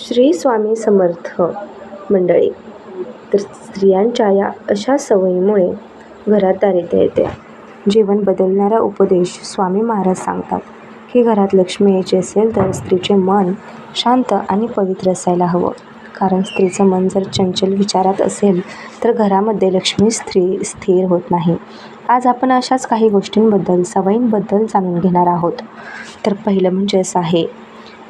श्री स्वामी समर्थ मंडळी. तर स्त्रियांच्या या अशा सवयीमुळे घरात दारिद्र्य येते. जीवन बदलणारा उपदेश स्वामी महाराज सांगतात की घरात लक्ष्मी यायची असेल तर स्त्रीचे मन शांत आणि पवित्र असायला हवं. कारण स्त्रीचं मन जर चंचल विचारात असेल तर घरामध्ये लक्ष्मी स्थिर होत नाही. आज आपण अशाच काही गोष्टींबद्दल, सवयींबद्दल जाणून घेणार आहोत. तर पहिलं म्हणजे असं आहे,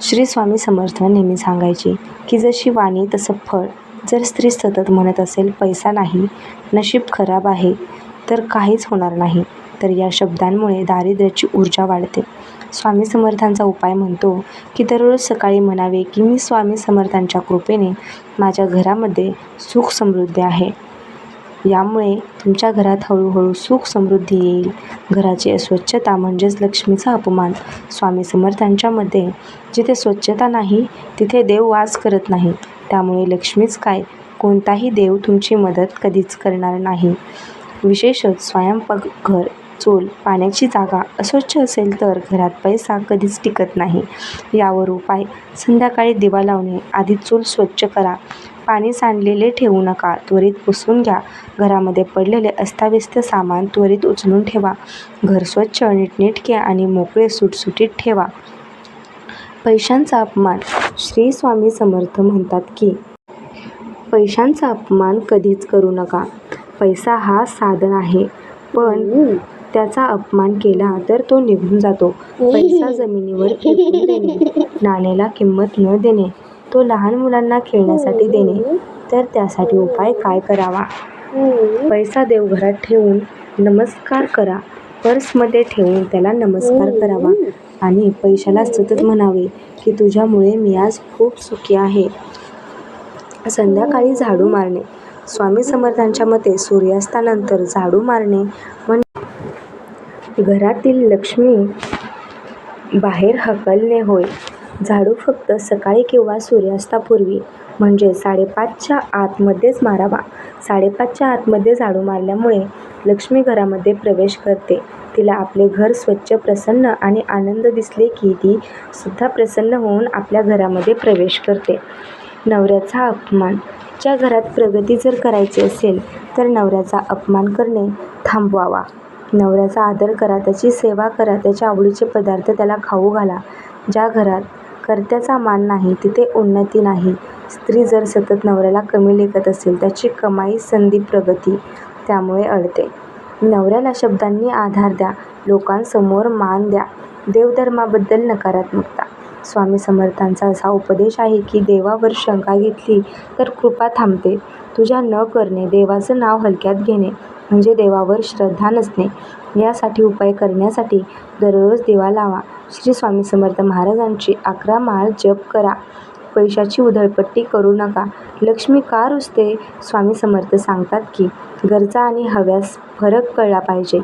श्री स्वामी समर्थ नेहमी सांगायचे की जशी वाणी तसं फळ. जर स्त्री सतत म्हणत असेल पैसा नाही, नशीब खराब आहे, तर काहीच होणार नाही. तर या शब्दांमुळे दारिद्र्याची ऊर्जा वाढते. स्वामी समर्थांचा उपाय म्हणतो की दररोज सकाळी म्हणावे की मी स्वामी समर्थांच्या कृपेने माझ्या घरामध्ये सुख समृद्धी आहे. यामुळे तुमच्या घरात हळूहळू सुख समृद्धी येईल. घराची अस्वच्छता म्हणजेच लक्ष्मीचा अपमान. स्वामी समर्थांच्या मते जिथे स्वच्छता नाही तिथे देव वास करत नाही. त्यामुळे लक्ष्मीच काय, कोणताही देव तुमची मदत कधीच करणार नाही. विशेषतः स्वयंपाकघर, चूल, पाण्याची जागा अस्वच्छ असेल तर घरात पैसा कधीच टिकत नाही. यावर उपाय: संध्याकाळी दिवा लावणे, आधी चूल स्वच्छ करा, पाणी सांडलेले ठेवू नका, त्वरित पुसून घ्या. घरामध्ये पडलेले अस्ताव्यस्त सामान त्वरित उचलून ठेवा. घर स्वच्छ, नीटनेटके आणि मोकळे सुटसुटीत ठेवा. पैशांचा अपमान: श्री स्वामी समर्थ म्हणतात की पैशांचा अपमान कधीच करू नका. पैसा हा साधन आहे, पण त्याचा अपमान केला तर तो निघून जातो. पैसा जमिनीवर फेकून देणे, नाण्याला किंमत न देणे, तो लहान मुलांना खेळण्यासाठी देणे. तर त्यासाठी उपाय काय करावा? पैसा देवघरात ठेवून नमस्कार करा. पर्समध्ये ठेवून त्याला नमस्कार करावा आणि पैशाला सतत म्हणावे की तुझ्यामुळे मी आज खूप सुखी आहे. संध्याकाळी झाडू मारणे: स्वामी समर्थांच्या मते सूर्यास्तानंतर झाडू मारणे म्हणजे घरातील लक्ष्मी बाहेर हकलणे होय. झाडू फक्त सकाळी किंवा सूर्यास्तापूर्वी म्हणजे 5:30च्या आतमध्येच मारावा. 5:30च्या आतमध्ये झाडू मारल्यामुळे लक्ष्मी घरामध्ये प्रवेश करते. तिला आपले घर स्वच्छ, प्रसन्न आणि आनंद दिसले की ती सुद्धा प्रसन्न होऊन आपल्या घरामध्ये प्रवेश करते. नवऱ्याचा अपमान: ज्या घरात प्रगती जर करायची असेल तर नवऱ्याचा अपमान करणे थांबवावा. नवऱ्याचा आदर करा, त्याची सेवा करा, त्याच्या आवडीचे पदार्थ त्याला खाऊ घाला. ज्या घरात कर्त्याचा मान नाही तिथे उन्नती नाही. स्त्री जर सतत नवऱ्याला कमी लेखत असेल, त्याची कमाई, संधी, प्रगती त्यामुळे अडते. नवऱ्याला शब्दांनी आधार द्या, लोकांसमोर मान द्या. देवधर्माबद्दल नकारात्मकता: स्वामी समर्थांचा असा उपदेश आहे की देवावर शंका घेतली तर कृपा थांबते. तुझ्या न करणे, देवाचं नाव हलक्यात घेणे म्हणजे देवावर श्रद्धा नसणे. यासाठी उपाय करण्यासाठी दररोज दिवा लावा. श्री स्वामी समर्थ महाराजांची 11 माळ जप करा. पैशाची उधळपट्टी करू नका. लक्ष्मी का रुसते? स्वामी समर्थ सांगतात की गरजा आणि हव्यास फरक कळला पाहिजे.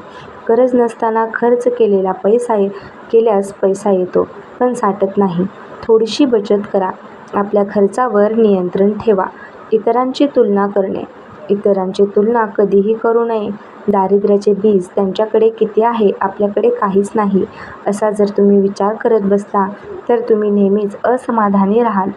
गरज नसताना खर्च केल्यास पैसा येतो पण साठत नाही. थोडीशी बचत करा. आपल्या खर्चावर नियंत्रण ठेवा. इतरांची तुलना करणे: इतरांची तुलना कधीही करू नये. दारिद्र्याचे बीज त्यांच्याकडे किती आहे, आपल्याकडे काहीच नाही, असा जर तुम्ही विचार करत बसला तर तुम्ही नेहमीच असमाधानी राहाल.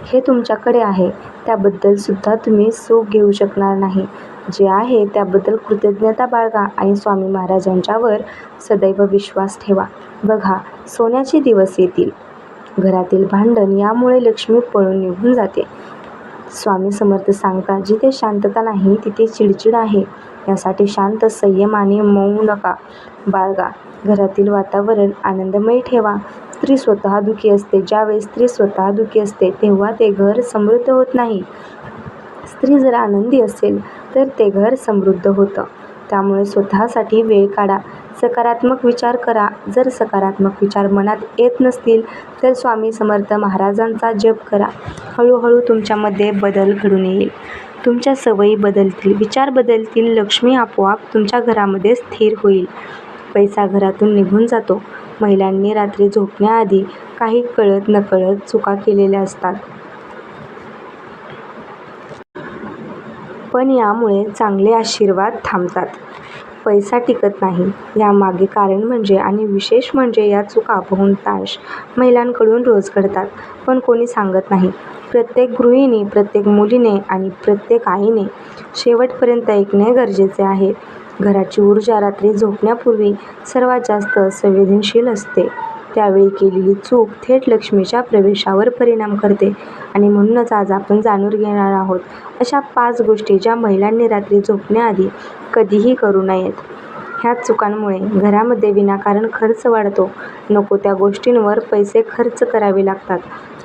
हे तुमच्याकडे आहे त्याबद्दल सुद्धा तुम्ही सुख घेऊ शकणार नाही. जे आहे त्याबद्दल कृतज्ञता बाळगा आणि स्वामी महाराजांच्यावर सदैव विश्वास ठेवा. बघा, सोन्याचे दिवस येतील. घरातील भांडण यामुळे लक्ष्मी पळून निघून जाते. स्वामी समर्थ सांगतात जिथे शांतता नाही तिथे चिडचिड आहे. यासाठी शांत, संयम आणि मौन बाळगा. घरातील वातावरण आनंदमय ठेवा. स्त्री स्वतः दुःखी असते. ज्यावेळेस स्त्री स्वतः दुःखी असते तेव्हा ते घर समृद्ध होत नाही. स्त्री जर आनंदी असेल तर ते घर समृद्ध होतं. त्यामुळे स्वतःसाठी वेळ काढा. सकारात्मक विचार करा. जर सकारात्मक विचार मनात येत नसतील तर स्वामी समर्थ महाराजांचा जप करा. हळूहळू तुमच्यामध्ये बदल घडून येईल. तुमच्या सवयी बदलतील, विचार बदलतील, लक्ष्मी आपोआप तुमच्या घरामध्ये स्थिर होईल. पैसा घरातून निघून जातो. महिलांनी रात्री झोपण्याआधी काही कळत नकळत चुका केलेल्या असतात. पण यामुळे चांगले आशीर्वाद थांबतात. पैसा टिकत नाही. यामागे कारण म्हणजे आणि विशेष म्हणजे या चुका बहुतांश महिलांकडून रोज घडतात, पण कोणी सांगत नाही. प्रत्येक गृहिणी, प्रत्येक मुलीने आणि प्रत्येक आईने शेवटपर्यंत ऐकणे गरजेचे आहे. घराची ऊर्जा रात्री झोपण्यापूर्वी सर्वात जास्त संवेदनशील असते. त्यावेळी केलेली चूक थेट लक्ष्मीच्या प्रवेशावर परिणाम करते आणि म्हणूनच आज आपण जाणून घेणार आहोत अशा 5 गोष्टी ज्या महिलांनी रात्री झोपण्याआधी कधीही करू नयेत. ह्या चुकांमुळे घरामध्ये विनाकारण खर्च वाढतो, नको त्या गोष्टींवर पैसे खर्च करावे लागतात,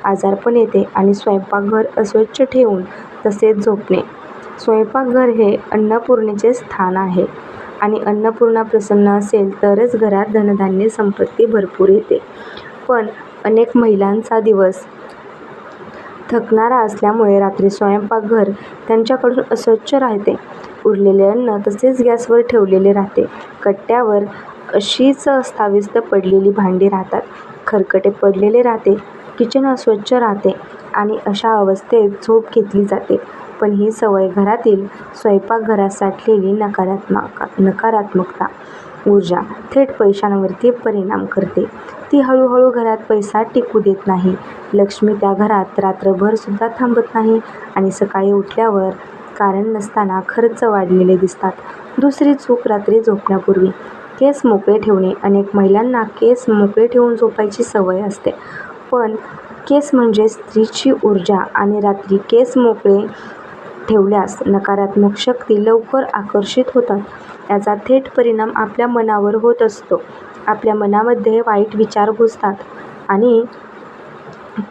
आजारपण येते आणि स्वयंपाकघर अस्वच्छ ठेवून तसेच झोपणे. स्वयंपाकघर हे अन्नपूर्णेचे स्थान आहे आणि अन्नपूर्णा प्रसन्न असेल तरच घरात धनधान्य संपत्ती भरपूर येते. पण अनेक महिलांचा दिवस थकणारा असल्यामुळे रात्री स्वयंपाकघर त्यांच्याकडून अस्वच्छ राहते. उरलेले अन्न तसेच गॅसवर ठेवलेले राहते. कट्ट्यावर अशीच अस्ताव्यस्त पडलेली भांडी राहतात. खरकटे पडलेले राहते. किचन अस्वच्छ राहते आणि अशा अवस्थेत झोप घेतली जाते. पण ही सवय घरातील स्वयंपाकघरात साठलेली नकारात्मकता ऊर्जा थेट पैशांवरती परिणाम करते. ती हळूहळू घरात पैसा टिकू देत नाही. लक्ष्मी त्या घरात रात्रभर सुद्धा थांबत नाही आणि सकाळी उठल्यावर कारण नसताना खर्च वाढलेले दिसतात. दुसरी चूक रात्री झोपण्यापूर्वी केस मोकळे ठेवणे. अनेक महिलांना केस मोकळे ठेवून झोपायची सवय असते. पण केस म्हणजे स्त्रीची ऊर्जा आणि रात्री केस मोकळे ठेवल्यास नकारात्मक शक्ती लवकर आकर्षित होतात. याचा थेट परिणाम आपल्या मनावर होत असतो. आपल्या मनामध्ये वाईट विचार घुसतात आणि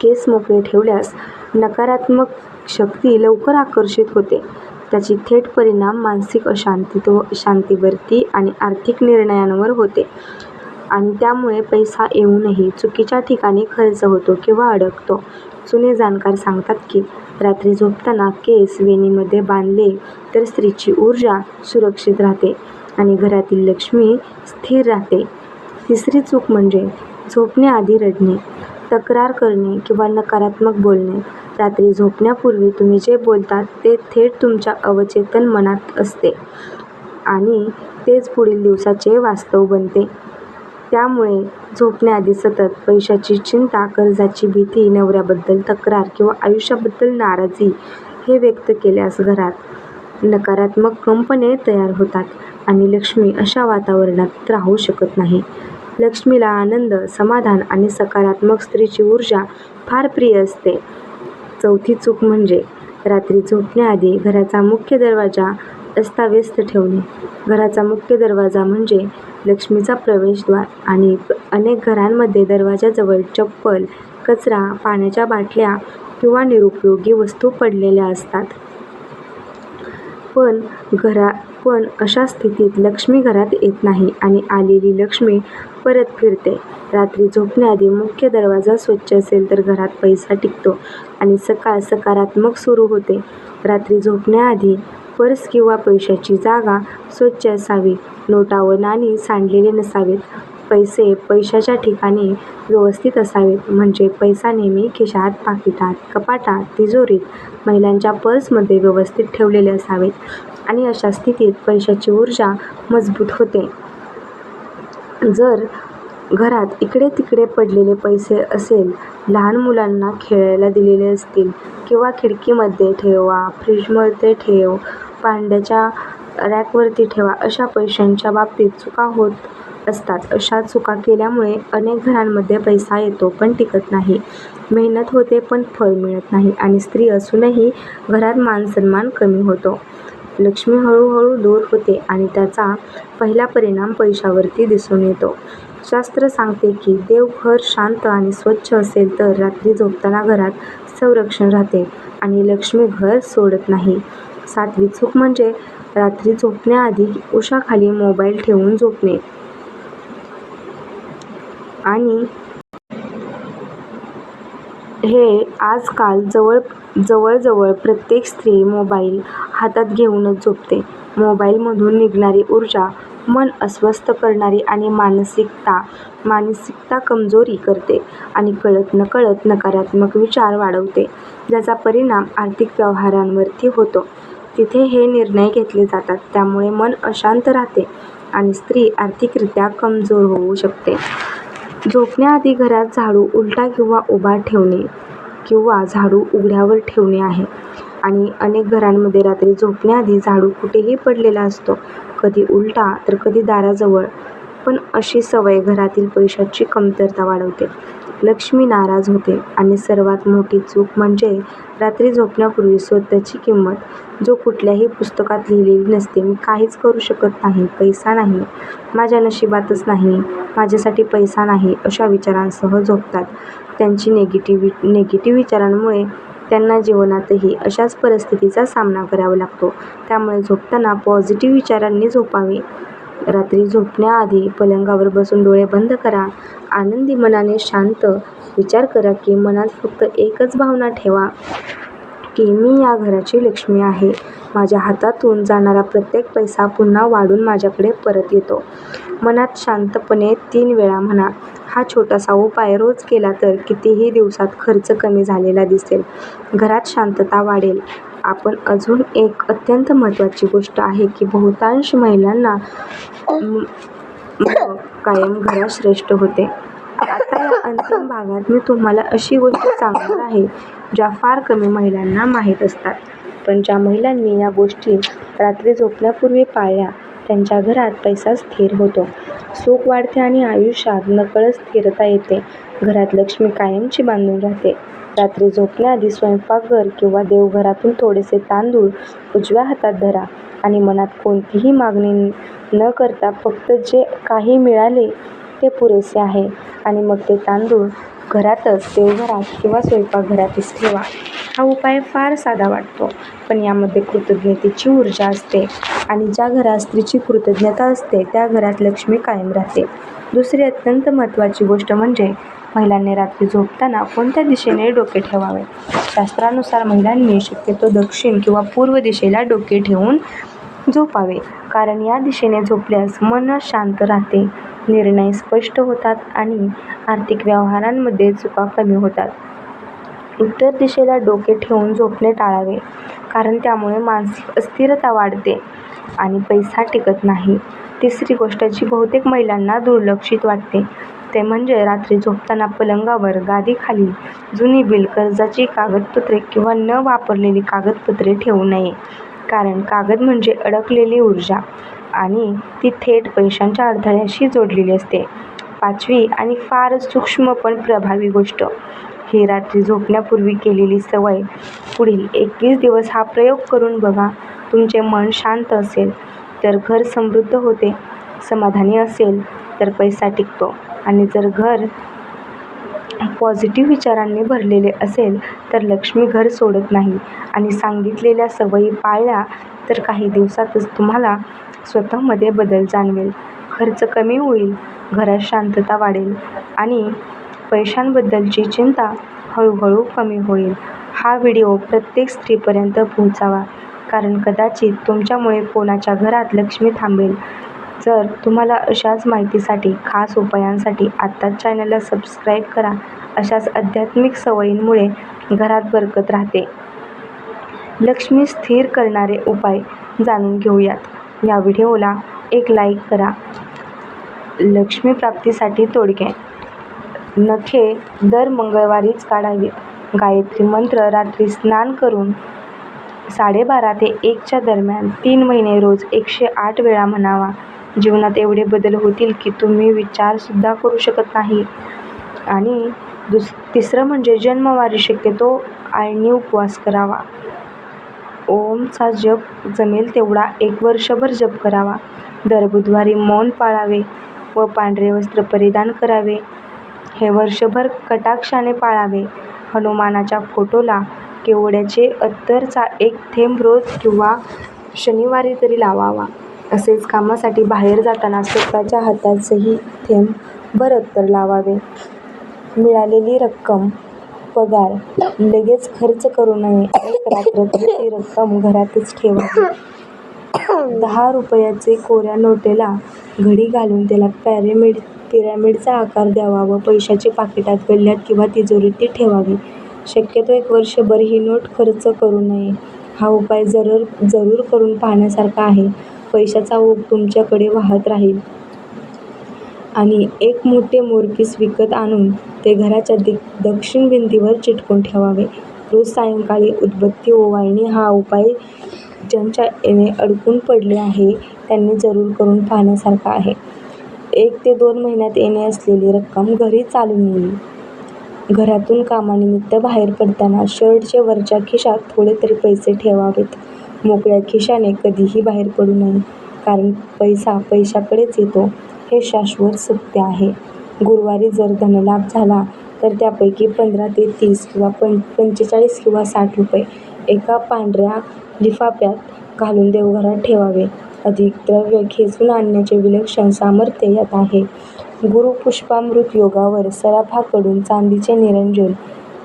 केस मोकळे ठेवल्यास नकारात्मक शक्ती लवकर आकर्षित होते. त्याची थेट परिणाम मानसिक शांतीवरती आणि आर्थिक निर्णयांवर होते आणि त्यामुळे पैसा येऊनही चुकीच्या ठिकाणी खर्च होतो किंवा अडकतो. जुने जाणकार सांगतात की रात्री झोपताना केस वेणीमध्ये बांधले तर स्त्रीची ऊर्जा सुरक्षित राहते आणि घरातील लक्ष्मी स्थिर राहते. तिसरी चूक म्हणजे झोपण्याआधी रडणे, तक्रार करणे किंवा नकारात्मक बोलणे. रात्री झोपण्यापूर्वी तुम्ही जे बोलतात ते थेट तुमच्या अवचेतन मनात असते आणि तेच पुढील दिवसाचे वास्तव बनते. त्यामुळे झोपण्याआधी सतत पैशाची चिंता, कर्जाची भीती, नवऱ्याबद्दल तक्रार किंवा आयुष्याबद्दल नाराजी हे व्यक्त केल्यास घरात नकारात्मक कंपने तयार होतात आणि लक्ष्मी अशा वातावरणात राहू शकत नाही. लक्ष्मीला आनंद, समाधान आणि सकारात्मक स्त्रीची ऊर्जा फार प्रिय असते. चौथी चूक म्हणजे रात्री झोपण्याआधी घराचा मुख्य दरवाजा अस्ताव्यस्त ठेवणे. घराचा मुख्य दरवाजा म्हणजे लक्ष्मीचा प्रवेशद्वार आणि अनेक घरांमध्ये दरवाजाजवळ चप्पल, कचरा, पाण्याच्या बाटल्या किंवा निरुपयोगी वस्तू पडलेल्या असतात. पण अशा स्थितीत लक्ष्मी घरात येत नाही आणि आलेली लक्ष्मी परत फिरते. रात्री झोपण्याआधी मुख्य दरवाजा स्वच्छ असेल तर घरात पैसा टिकतो आणि सकाळ सकारात्मक सुरू होते. रात्री झोपण्याआधी पर्स किंवा पैशाची जागा स्वच्छ असावी. नोटा व नाणी सांडलेले नसावेत. पैसे पैशाच्या ठिकाणी व्यवस्थित असावेत. म्हणजे पैसा नेहमी खिशात, पाकिटात, कपाटात, तिजोरीत, महिलांच्या पर्समध्ये व्यवस्थित ठेवलेले असावेत आणि अशा स्थितीत पैशाची ऊर्जा मजबूत होते. जर घरात इकडे तिकडे पडलेले पैसे असेल, लहान मुलांना खेळायला दिलेले असतील किंवा खिडकीमध्ये ठेवा, फ्रीजमध्ये ठेव, भांड्याच्या रॅकवरती ठेवा, अशा पैशांच्या बाबतीत चुका होत असतात. अशा चुका केल्यामुळे अनेक घरांमध्ये पैसा येतो पण टिकत नाही. मेहनत होते पण फळ मिळत नाही आणि स्त्री असूनही घरात मानसन्मान कमी होतो. लक्ष्मी हळूहळू दूर होते आणि त्याचा पहिला परिणाम पैशावरती दिसून येतो. शास्त्र सांगते की देवघर शांत आणि स्वच्छ असेल तर रात्री झोपताना घरात संरक्षण राहते आणि लक्ष्मी घर सोडत नाही. 7वी चूक म्हणजे रात्री झोपण्याआधी उशाखाली मोबाईल ठेवून झोपणे. आणि हे आजकाल जवळजवळ प्रत्येक स्त्री मोबाईल हातात घेऊनच झोपते. मोबाईलमधून निघणारी ऊर्जा मन अस्वस्थ करणारी आणि मानसिकता कमजोरी करते आणि कळत-नकळत नकारात्मक विचार वाढवते, ज्याचा परिणाम आर्थिक व्यवहारांवरती होतो. तिथे हे निर्णय घेतले जातात. त्यामुळे मन अशांत राहते आणि स्त्री आर्थिकरित्या कमजोर होऊ शकते. झोपण्याआधी घरात झाडू उलटा किंवा उभा ठेवणे किंवा झाडू उघड्यावर ठेवणे आहे. आणि अनेक घरांमध्ये रात्री झोपण्याआधी झाडू कुठेही पडलेला असतो, कधी उलटा तर कधी दाराजवळ. पण अशी सवय घरातील पैशाची कमतरता वाढवते, लक्ष्मी नाराज होते आणि सर्वात मोठी चूक म्हणजे रात्री झोपण्यापूर्वी स्वतःची किंमत, जो कुठल्याही पुस्तकात लिहिलेली नसते. मी काहीच करू शकत नाही, पैसा नाही, माझ्या नशिबातच नाही, माझ्यासाठी पैसा नाही, अशा विचारांसह झोपतात. त्यांची निगेटिव्ह विचारांमुळे त्यांना जीवनातही अशाच परिस्थितीचा सामना करावा लागतो. त्यामुळे झोपताना पॉझिटिव्ह विचारांनी झोपावे. रात्री झोपण्याआधी पलंगावर बसून डोळे बंद करा. आनंदी मनाने शांत विचार करा की मनात फक्त एकच भावना ठेवा की मी या घराची लक्ष्मी आहे. माझ्या हातातून जाणारा प्रत्येक पैसा पुन्हा वाढून माझ्याकडे परत येतो. मनात शांतपणे 3 वेळा म्हणा. हा छोटासा उपाय रोज केला तर कितीही दिवसात खर्च कमी झालेला दिसेल, घरात शांतता वाढेल. आपण अजून एक अत्यंत महत्त्वाची गोष्ट आहे की बहुतांश महिलांना कायम घरात श्रेष्ठ होते. आता या अंतिम भागात मी तुम्हाला अशी गोष्ट सांगणार आहे ज्या फार कमी महिलांना माहीत असतात. पण ज्या महिलांनी या गोष्टी रात्री झोपण्यापूर्वी पाळल्या त्यांच्या घरात पैसा स्थिर होतो, सुख वाढते आणि आयुष्यात नकळत स्थिरता येते. घरात लक्ष्मी कायमची बांधून राहते. रात्री झोपण्याआधी स्वयंपाकघर किंवा देवघरातून थोडेसे तांदूळ उजव्या हातात धरा आणि मनात कोणतीही मागणी न करता फक्त जे काही मिळाले ते पुरेसे आहे आणि मग ते तांदूळ घरातच, देवघरात किंवा स्वयंपाकघरातच ठेवा. हा उपाय फार साधा वाटतो, पण यामध्ये कृतज्ञतेची ऊर्जा असते आणि ज्या घरात स्त्रीची कृतज्ञता असते त्या घरात लक्ष्मी कायम राहते. दुसरी अत्यंत महत्त्वाची गोष्ट म्हणजे महिलांनी रात्री झोपताना कोणत्या दिशेने डोके ठेवावे. शास्त्रानुसार महिलांनी शक्यतो दक्षिण किंवा पूर्व दिशेला डोके ठेवून झोपावे, कारण या दिशेने झोपल्यास मन शांत राहते, निर्णय स्पष्ट होतात आणि आर्थिक व्यवहारांमध्ये चुका कमी होतात. उत्तर दिशेला डोके ठेवून झोपणे टाळावे, कारण त्यामुळे मानसिक अस्थिरता वाढते आणि पैसा टिकत नाही. तिसरी गोष्ट जी बहुतेक महिलांना दुर्लक्षित वाटते ते म्हणजे रात्री झोपताना पलंगावर, गादीखाली जुनी बिल, कर्जाची कागदपत्रे किंवा न वापरलेली कागदपत्रे ठेवू नये, कारण कागद म्हणजे अडकलेली ऊर्जा आणि ती थेट पैशांच्या अडथळ्याशी जोडलेली असते. पाचवी आणि फारच सूक्ष्म पण प्रभावी गोष्ट ही रात्री झोपण्यापूर्वी केलेली सवय. पुढील 21 दिवस हा प्रयोग करून बघा. तुमचे मन शांत असेल तर घर समृद्ध होते, समाधानी असेल तर पैसा टिकतो आणि जर घर पॉझिटिव्ह विचारांनी भरलेले असेल तर लक्ष्मी घर सोडत नाही. आणि सांगितलेल्या सवयी पाळल्या तर काही दिवसातच तुम्हाला स्वतःमध्ये बदल जाणवेल. खर्च कमी होईल, घरात शांतता वाढेल आणि पैशांबद्दलची चिंता हळूहळू कमी होईल. हा व्हिडिओ प्रत्येक स्त्रीपर्यंत पोहोचावा, कारण कदाचित तुमच्यामुळे कोणाच्या घरात लक्ष्मी थांबेल. जर तुम्हाला अशाच माहितीसाठी, खास उपायांसाठी आत्ताच चॅनलला सबस्क्राईब करा. अशाच आध्यात्मिक सवयींमुळे घरात बरकत राहते. लक्ष्मी स्थिर करणारे उपाय जाणून घेऊयात. या व्हिडिओला एक लाईक करा. लक्ष्मी प्राप्तीसाठी तोडगे. नखे दर मंगळवारीच काढावीत. गायत्री मंत्र रात्री स्नान करून 12:30 ते 1च्या दरम्यान 3 महिने रोज 108 वेळा म्हणावा. जीवनात एवढे बदल होतील की तुम्ही विचारसुद्धा करू शकत नाही. आणि तिसरं म्हणजे जन्मवारी शक्यतो आळणी उपवास करावा. ओमचा जप जमेल तेवढा 1 वर्षभर जप करावा. दर बुधवारी मौन पाळावे व पांढरे वस्त्र परिधान करावे. हे वर्षभर कटाक्षाने पाळावे. हनुमानाच्या फोटोला केवड्याचे अत्तरचा 1 थेंब रोज किंवा शनिवारी तरी लावावा. असेच कामासाठी बाहेर जाताना स्वतःच्या हाताचेही थेंबभर अत्तर लावावे. मिळालेली रक्कम, पगार लगेच खर्च करू नये. 1 रात्र तरी ती रक्कम घरातच ठेवावी. 10 रुपयाचे कोऱ्या नोटेला घडी घालून त्याला पिरॅमिडचा आकार द्यावा व पैशाची पाकिटात, गल्ल्यात किंवा तिजोरीत ठेवावी. शक्यतो 1 वर्षभर ही नोट खर्च करू नये. हा उपाय जरूर करून पाहण्यासारखा आहे. पैशाचा ओघ तुमच्याकडे वाहत राहील. आणि एक मोठे मोरपीस विकत आणून ते घराच्या दक्षिण भिंतीवर चिटकवून ठेवावे. रोज सायंकाळी उदबत्ती ओवाळणे हा उपाय ज्यांच्या येणे अडकून पडले आहे त्यांनी जरूर करून पाहण्यासारखा आहे. 1 ते 2 महिन्यात येणे असलेली रक्कम घरी चालून येईल. घरातून कामानिमित्त बाहेर पडताना शर्टच्या वरच्या खिशात थोडे तरी पैसे ठेवावेत. मोकळ्या खिशाने कधीही बाहेर पडू नये, कारण पैसा पैशाकडेच येतो हे शाश्वत सत्य आहे. गुरुवारी जर धनलाभ झाला तर त्यापैकी 15 ते 30 किंवा 45 किंवा 60 रुपये एका पांढऱ्या लिफाफ्यात घालून देवघरात ठेवावे. अधिक द्रव्य खेचून आणण्याचे विलक्षण सामर्थ्य यात आहे. गुरुपुष्पामृत योगावर सराफाकडून चांदीचे निरंजन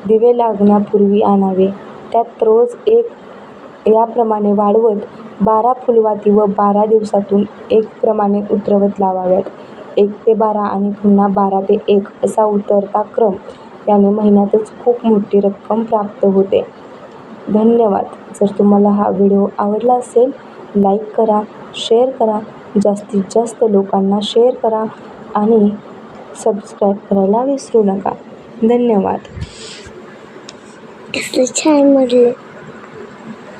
दिवे लागण्यापूर्वी आणावे. त्यात रोज 1 याप्रमाणे वाढवत 12 फुलवाती व 12 दिवसातून 1 प्रमाणे उतरवत लावाव्यात. 1 ते 12 आणि पुन्हा 12 ते 1 असा उतरता क्रम. याने महिन्यातच खूप मोठी रक्कम प्राप्त होते. धन्यवाद. जर तुम्हाला हा व्हिडिओ आवडला असेल, लाईक करा, शेअर करा, जास्तीत जास्त लोकांना शेअर करा आणि सबस्क्राईब करायला विसरू नका. धन्यवाद. कसलं छान म्हटलं.